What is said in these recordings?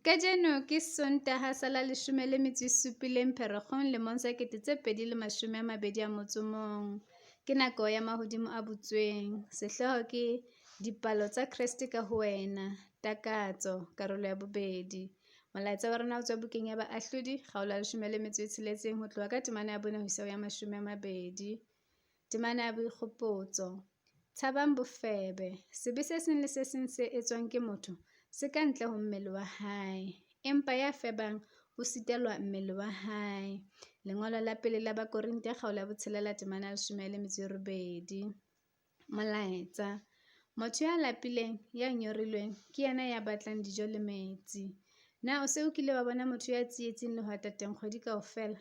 Kajeno ke Sontaha sa la 17 Pherekgong lemong sa 2021. Ke nako ya mahodimo a butsweng. Sehloho ke dipalo tsa Kreste ka ho wena. Takatso, karolo ya 2. Molaetsa wa rona o tswa bukeng ya Baahlodi, kgaolo ya 16 ho tloha ka temana ya 4 ho isa ho ya 20. Temana ya boikgopotso. Tshabang bofebe. Sebe se seng le se seng se etswang ke motho se ka ntle ho mmele wa hae, empa ya febang o sitelwa mmele wa hae. Lengolo la pele la Bakorinto kgaolo ya 6 temana ya 18. Molaetsa. Motho ya lapileng, ya nyorilweng, ke yena ya batlang dijo le metsi. Na o se o kile wa bona motho ya tsietsing le hwata teng kgwedi kaofela?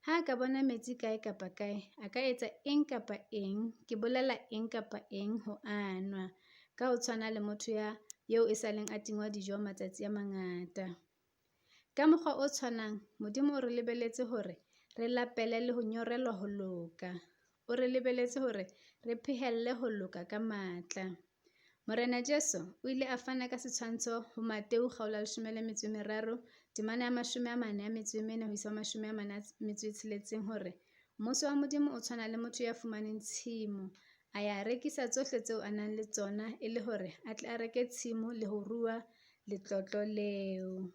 Ha a ka bona metsi kae kapa kae, a ka etsa eng kapa eng, ke bolela eng kapa eng ho anwa, ka ho tshwana le motho eo e saleng a tingwa dijo matsatsi a mangata. Ka mokgwa o tshwanang, Modimo o re lebeletse hore re lapele le ho nyorelwa ho loka. O re lebeletse hore re phehelle ho loka ka matla. Morena Jesu o ile a fana ka setshwantsho ho Mateu kgaolo ya 13 temana ya 44 ho isa 46 hore mmuso wa Modimo o tshwana le motho ya fumaneng tshimo, a ya rekisa tsohle tseo a nang le tsona e le hore a tle a reke tshimo le ho rua letlotlo leo.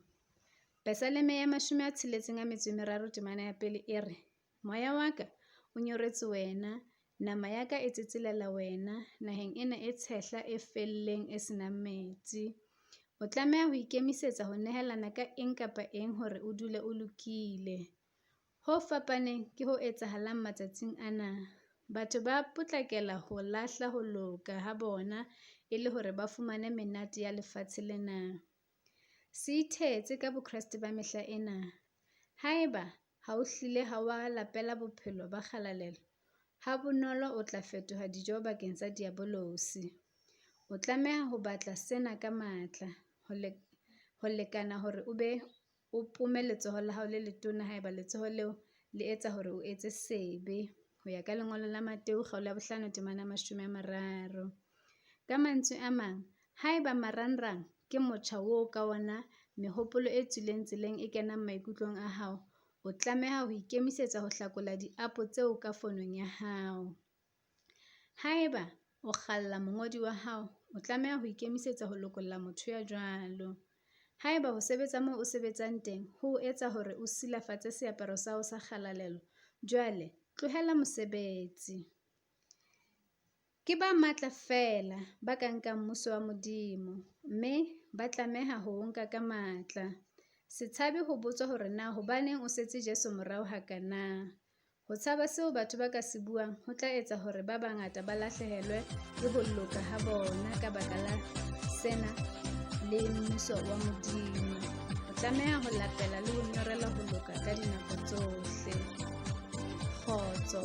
Pesaleme ya 63 temana ya 1 e re, moya wa ka o nyoretse wena, nama ya ka e tsetselela wena, naheng ena e tshehla e felleng e senang metsi. O tlameha ho ikemisetsa ho nehelana ka eng kapa eng hore o dule o lokile. Ho fapaneng ke ho etsahalang matsatsing ana. Batho ba potlakela ho lahla ho loka ha bona e le hore ba fumane menate ya lefatshe lena. Se ithetse ka boKreste ba mehla ena. Haeba ha o hlile ha wa lapela bophelo ba kgalalelo, ha bonolo o tla fetoha dijo bakeng sa diabolosi. O tlameha ho batla sena ka matla, ho lekana hore o pome letsoho la hao le letona haeba letsoho leo le etsa hore o etse sebe, ho ya ka lengolo la Mateu kgaolo ya 5 temana 30. Ka mantswe a mang, haeba marangrang ke motjha woo ka wona mehopolo e tswileng tseleng e kenang maikutlong a hao, o tlameha ho ikemisetsa ho hlakola diapo tseo ka fonong ya hao. Haeba o kgalla mongodi wa hao, o tlameha ho ikemisetsa ho lokolla motho ya jwalo. Haeba ho sebetsa moo o sebetsang teng ho o etsa hore o silafatse seaparo sa hao sa kgalalelo, jwale tlohela mosebetsi. Ke ba matla fela ba ka nkang mmuso wa Modimo, mme ba tlameha ho o nka ka matla. Se tshabe ho botswa hore na hobaneng o setse Jesu morao hakana. Ho tshaba seo batho ba ka se buang ho tla etsa hore ba bangata ba lahlehelwe le ho loka ha bona ka baka la sena le mmuso wa Modimo. O tlameha ho lapela le ho nyorela ho loka ka dinako tsohle. Kgotso.